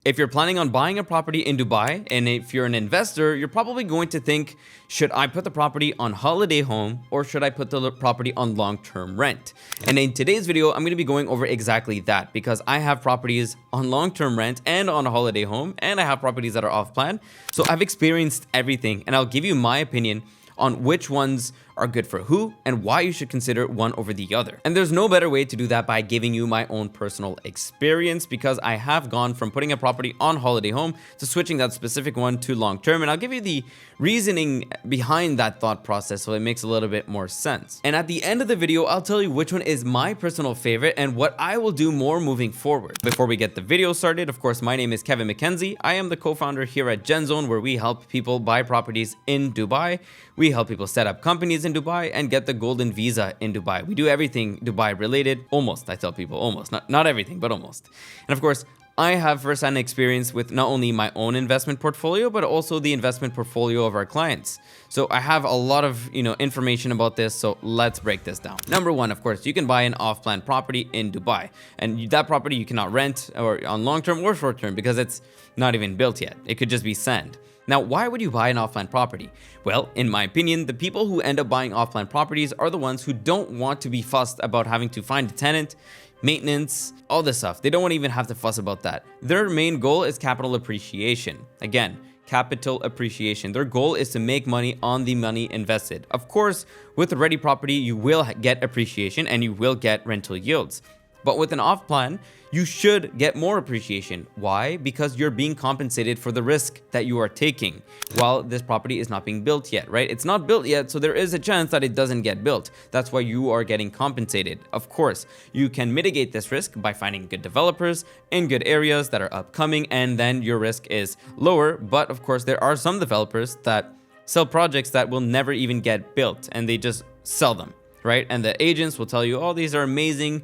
If you're planning on buying a property in Dubai, and if you're an investor, you're probably going to think, should I put the property on holiday home or should I put the property on long-term rent? And in today's video, I'm going to be going over exactly that because I have properties on long-term rent and on a holiday home, and I have properties that are off plan. So I've experienced everything, and I'll give you my opinion on which ones are good for who and why you should consider one over the other. And there's no better way to do that by giving you my own personal experience, because I have gone from putting a property on holiday home to switching that specific one to long term, and I'll give you the reasoning behind that thought process so it makes a little bit more sense. And at the end of the video, I'll tell you which one is my personal favorite and what I will do more moving forward. Before we get the video started, of course, my name is Kevin McKenzie. I am the co-founder here at GenZone, where we help people buy properties in Dubai. We help people set up companies in Dubai and get the golden visa in Dubai. We do everything Dubai related, almost. I tell people almost, not everything, but almost. And of course, I have first-hand experience with not only my own investment portfolio, but also the investment portfolio of our clients. So I have a lot of, information about this. So let's break this down. Number one, of course, you can buy an off-plan property in Dubai, and that property you cannot rent or on long-term or short-term because it's not even built yet. It could just be sand. Now, why would you buy an off-plan property? Well, in my opinion, the people who end up buying off-plan properties are the ones who don't want to be fussed about having to find a tenant, maintenance, all this stuff. They don't want to even have to fuss about that. Their main goal is capital appreciation. Again, capital appreciation. Their goal is to make money on the money invested. Of course, with a ready property, you will get appreciation and you will get rental yields. But with an off plan, you should get more appreciation. Why? Because you're being compensated for the risk that you are taking while this property is not being built yet, right? It's not built yet, so there is a chance that it doesn't get built. That's why you are getting compensated. Of course, you can mitigate this risk by finding good developers in good areas that are upcoming, and then your risk is lower. But of course, there are some developers that sell projects that will never even get built, and they just sell them, right? And the agents will tell you, oh, these are amazing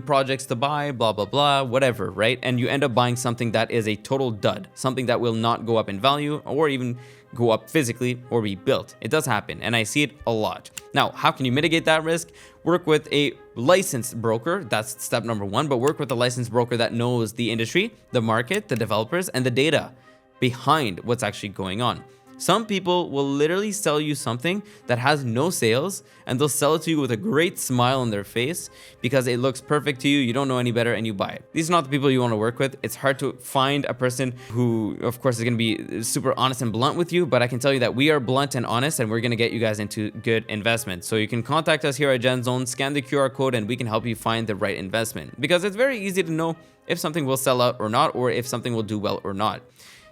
projects to buy, blah, blah, blah, whatever, right? And you end up buying something that is a total dud, something that will not go up in value or even go up physically or be built. It does happen, and I see it a lot. Now, how can you mitigate that risk? Work with a licensed broker. That's step number one, but work with a licensed broker that knows the industry, the market, the developers, and the data behind what's actually going on. Some people will literally sell you something that has no sales, and they'll sell it to you with a great smile on their face because it looks perfect to you. You don't know any better and you buy it. These are not the people you want to work with. It's hard to find a person who, of course, is going to be super honest and blunt with you, but I can tell you that we are blunt and honest, and we're going to get you guys into good investments. So you can contact us here at GenZone, scan the QR code, and we can help you find the right investment, because it's very easy to know if something will sell out or not, or if something will do well or not.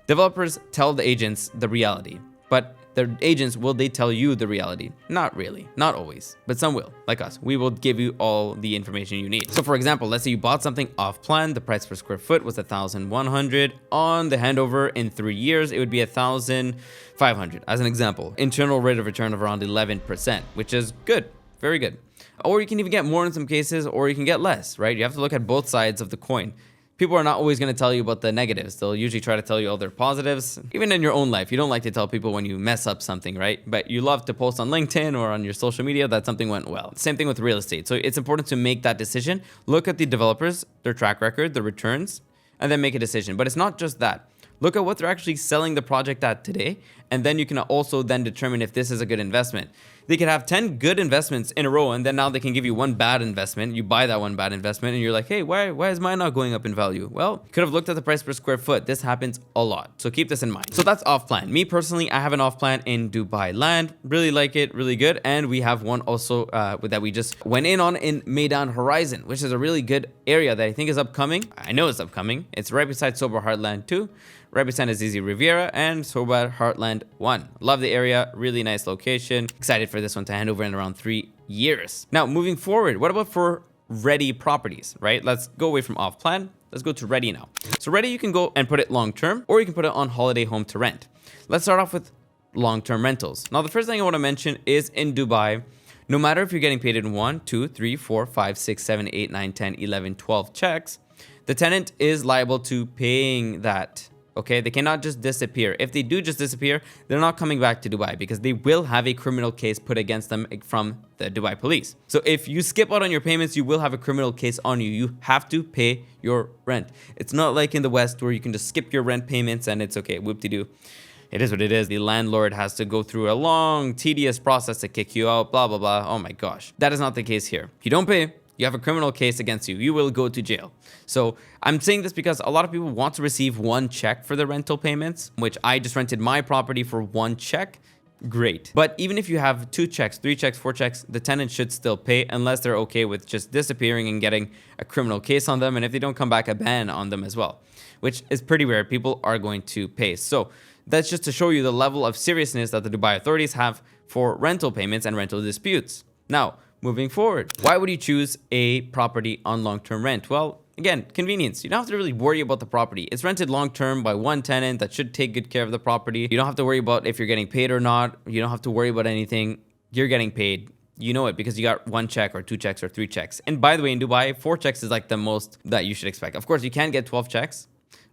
Developers tell the agents the reality, but the agents, will they tell you the reality? Not really, not always, but some will, like us. We will give you all the information you need. So for example, let's say you bought something off plan, the price per square foot was 1,100. On the handover in 3 years, it would be 1,500 as an example. Internal rate of return of around 11%, which is good, very good. Or you can even get more in some cases, or you can get less, right? You have to look at both sides of the coin. People are not always going to tell you about the negatives. They'll usually try to tell you all their positives. Even in your own life, you don't like to tell people when you mess up something, right? But you love to post on LinkedIn or on your social media that something went well. Same thing with real estate. So it's important to make that decision. Look at the developers, their track record, the returns, and then make a decision. But it's not just that. Look at what they're actually selling the project at today, and then you can also then determine if this is a good investment. They could have 10 good investments in a row, and then now they can give you one bad investment. You buy that one bad investment, and you're like, hey, why is mine not going up in value? Well, you could have looked at the price per square foot. This happens a lot, so keep this in mind. So that's off plan. Me personally, I have an off plan in Dubailand. Really like it, really good. And we have one also that we just went in on in Meydan Horizon, which is a really good area that I think is upcoming. I know it's upcoming. It's right beside Sobar Heartland 2. Right beside Azizi Riviera and Sobar Heartland 1. Love the area, really nice location. Excited for this one to hand over in around 3 years. Now, moving forward, what about for ready properties, right? Let's go away from off plan. Let's go to ready now. So ready, you can go and put it long term, or you can put it on holiday home to rent. Let's start off with long-term rentals. Now, the first thing I want to mention is in Dubai, no matter if you're getting paid in 1, 2, 3, 4, 5, 6, 7, 8, 9, 10, 11, 12 checks, the tenant is liable to paying that okay? They cannot just disappear. If they do just disappear, they're not coming back to Dubai because they will have a criminal case put against them from the Dubai police. So if you skip out on your payments, you will have a criminal case on you. You have to pay your rent. It's not like in the West where you can just skip your rent payments and it's okay, whoop-de-doo. It is what it is. The landlord has to go through a long, tedious process to kick you out, blah, blah, blah. Oh my gosh. That is not the case here. If you don't pay, you have a criminal case against you. You will go to jail. So I'm saying this because a lot of people want to receive one check for the rental payments, which I just rented my property for one check. Great. But even if you have 2 checks, 3 checks, 4 checks, the tenant should still pay unless they're okay with just disappearing and getting a criminal case on them. And if they don't come back, a ban on them as well, which is pretty rare. People are going to pay. So that's just to show you the level of seriousness that the Dubai authorities have for rental payments and rental disputes. Now, moving forward, why would you choose a property on long-term rent? Well, again, convenience. You don't have to really worry about the property. It's rented long-term by one tenant that should take good care of the property. You don't have to worry about if you're getting paid or not. You don't have to worry about anything. You're getting paid. You know it because you got 1 check or 2 checks or 3 checks. And by the way, in Dubai, 4 checks is like the most that you should expect. Of course, you can get 12 checks.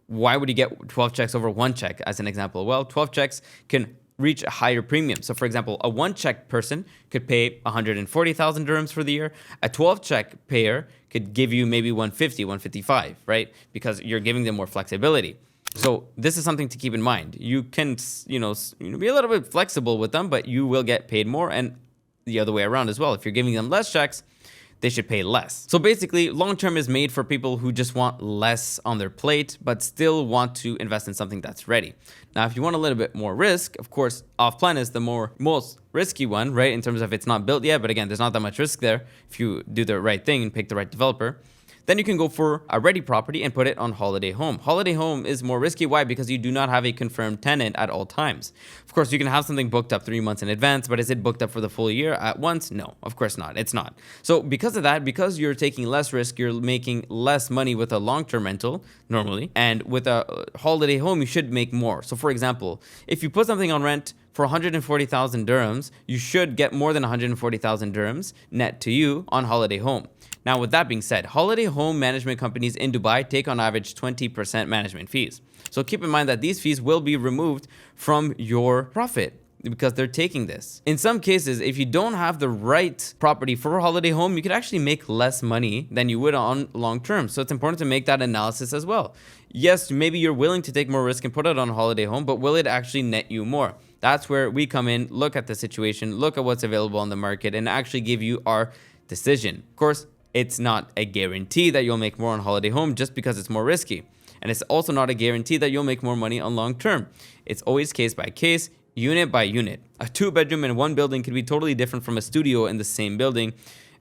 Why would you get 12 checks over 1 check as an example? Well, 12 checks can reach a higher premium. So for example, a 1 check person could pay 140,000 dirhams for the year. A 12 check payer could give you maybe 150, 155, right? Because you're giving them more flexibility. So this is something to keep in mind. You can, be a little bit flexible with them, but you will get paid more, and the other way around as well. If you're giving them less checks, they should pay less. So basically, long-term is made for people who just want less on their plate, but still want to invest in something that's ready. Now, if you want a little bit more risk, of course, off-plan is the most risky one, right? In terms of it's not built yet, but again, there's not that much risk there if you do the right thing and pick the right developer. Then you can go for a ready property and put it on holiday home. Holiday home is more risky. Why? Because you do not have a confirmed tenant at all times. Of course, you can have something booked up 3 months in advance, but is it booked up for the full year at once? No, of course not. It's not. So because of that, because you're taking less risk, you're making less money with a long-term rental normally. And with a holiday home, you should make more. So for example, if you put something on rent for 140,000 dirhams, you should get more than 140,000 dirhams net to you on holiday home. Now, with that being said, holiday home management companies in Dubai take on average 20% management fees. So keep in mind that these fees will be removed from your profit because they're taking this. In some cases, if you don't have the right property for a holiday home, you could actually make less money than you would on long term. So it's important to make that analysis as well. Yes, maybe you're willing to take more risk and put it on a holiday home, but will it actually net you more? That's where we come in, look at the situation, look at what's available on the market, and actually give you our decision. Of course, it's not a guarantee that you'll make more on holiday home just because it's more risky. And it's also not a guarantee that you'll make more money on long term. It's always case by case, unit by unit. A 2-bedroom in one building could be totally different from a studio in the same building.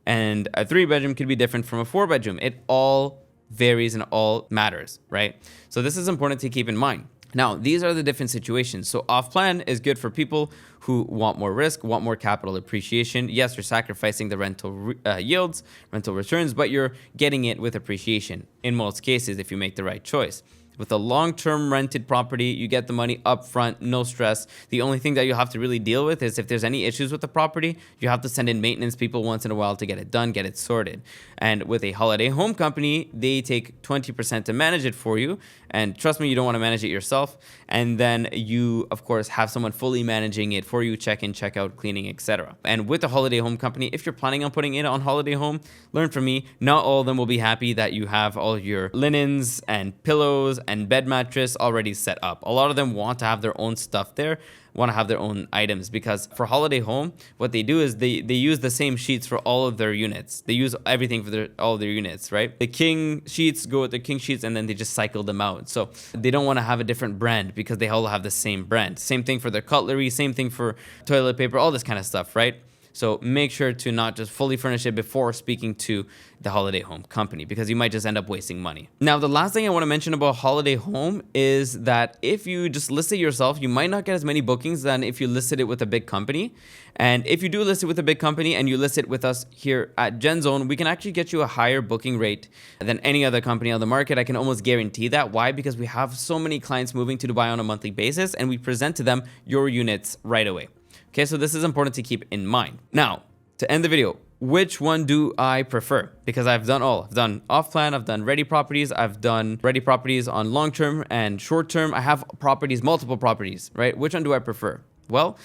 And a 3-bedroom could be different from a 4-bedroom. It all varies and all matters, right? So this is important to keep in mind. Now, these are the different situations. So off-plan is good for people who want more risk, want more capital appreciation. Yes, you're sacrificing the rental yields, rental returns, but you're getting it with appreciation in most cases if you make the right choice. With a long-term rented property, you get the money up front, no stress. The only thing that you have to really deal with is if there's any issues with the property, you have to send in maintenance people once in a while to get it done, get it sorted. And with a holiday home company, they take 20% to manage it for you. And trust me, you don't want to manage it yourself. And then you, of course, have someone fully managing it for you, check-in, check-out, cleaning, etc. And with the holiday home company, if you're planning on putting it on holiday home, learn from me, not all of them will be happy that you have all your linens and pillows and bed mattress already set up. A lot of them want to have their own stuff there, want to have their own items, because for holiday home, what they do is they use the same sheets for all of their units. They use everything for all their units, right? The king sheets go with the king sheets and then they just cycle them out. So they don't want to have a different brand because they all have the same brand. Same thing for their cutlery, same thing for toilet paper, all this kind of stuff, right? So make sure to not just fully furnish it before speaking to the holiday home company, because you might just end up wasting money. Now, the last thing I want to mention about holiday home is that if you just list it yourself, you might not get as many bookings than if you listed it with a big company. And if you do list it with a big company and you list it with us here at GenZone, we can actually get you a higher booking rate than any other company on the market. I can almost guarantee that. Why? Because we have so many clients moving to Dubai on a monthly basis, and we present to them your units right away. Okay, so this is important to keep in mind. Now, to end the video, which one do I prefer? Because I've done all. I've done off plan, I've done ready properties, I've done ready properties on long term and short term. I have properties, multiple properties, right? Which one do I prefer? Well,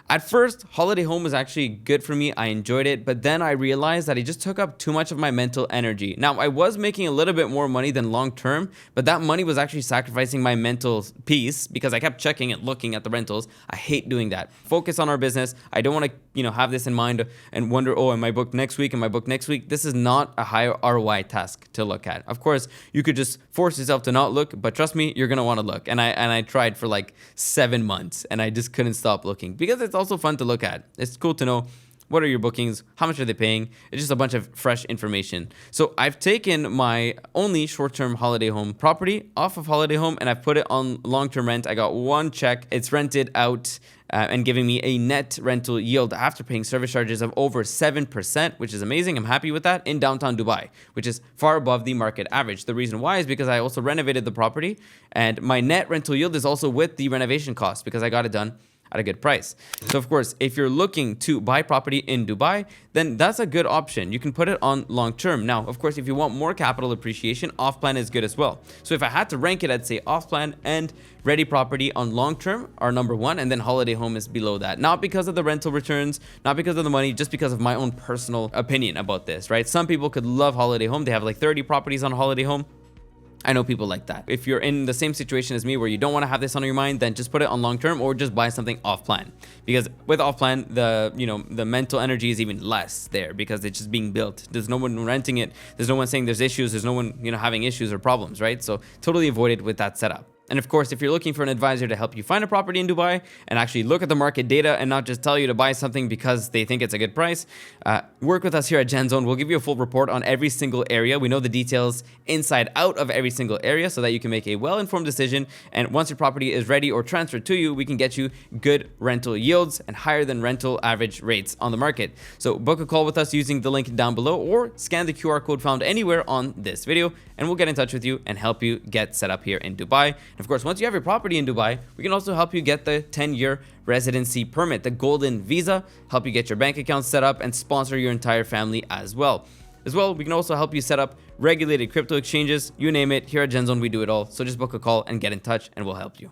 at first, holiday home was actually good for me. I enjoyed it, but then I realized that it just took up too much of my mental energy. Now, I was making a little bit more money than long term, but that money was actually sacrificing my mental peace because I kept checking and looking at the rentals. I hate doing that. Focus on our business. I don't want to, have this in mind and wonder, oh, am I booked next week? Am I booked next week? This is not a high ROI task to look at. Of course, you could just force yourself to not look, but trust me, you're going to want to look. And I tried for like 7 months and I just couldn't stop looking because it's also fun to look at. It's cool to know what are your bookings, how much are they paying. It's just a bunch of fresh information. So I've taken my only short-term holiday home property off of holiday home and I've put it on long-term rent. I got one check. It's rented out and giving me a net rental yield after paying service charges of over 7%, which is amazing. I'm happy with that, in downtown Dubai, which is far above the market average. The reason why is because I also renovated the property and my net rental yield is also with the renovation cost because I got it done at a good price. So of course, if you're looking to buy property in Dubai, then that's a good option. You can put it on long term. Now, of course, if you want more capital appreciation, off plan is good as well. So if I had to rank it, I'd say off plan and ready property on long term are number one, and then holiday home is below that. Not because of the rental returns, not because of the money, just because of my own personal opinion about this, right? Some people could love holiday home. They have like 30 properties on holiday home. I know people like that. If you're in the same situation as me where you don't want to have this on your mind, then just put it on long term or just buy something off plan. Because with off plan, the mental energy is even less there because it's just being built. There's no one renting it. There's no one saying there's issues. There's no one, having issues or problems, right? So totally avoid it with that setup. And of course, if you're looking for an advisor to help you find a property in Dubai and actually look at the market data and not just tell you to buy something because they think it's a good price, work with us here at GenZone. We'll give you a full report on every single area. We know the details inside out of every single area so that you can make a well-informed decision. And once your property is ready or transferred to you, we can get you good rental yields and higher than rental average rates on the market. So book a call with us using the link down below or scan the QR code found anywhere on this video and we'll get in touch with you and help you get set up here in Dubai. And of course, once you have your property in Dubai, we can also help you get the 10-year residency permit, the golden visa, help you get your bank account set up and sponsor your entire family as well. We can also help you set up regulated crypto exchanges, you name it. Here at GenZone, we do it all. So just book a call and get in touch and we'll help you.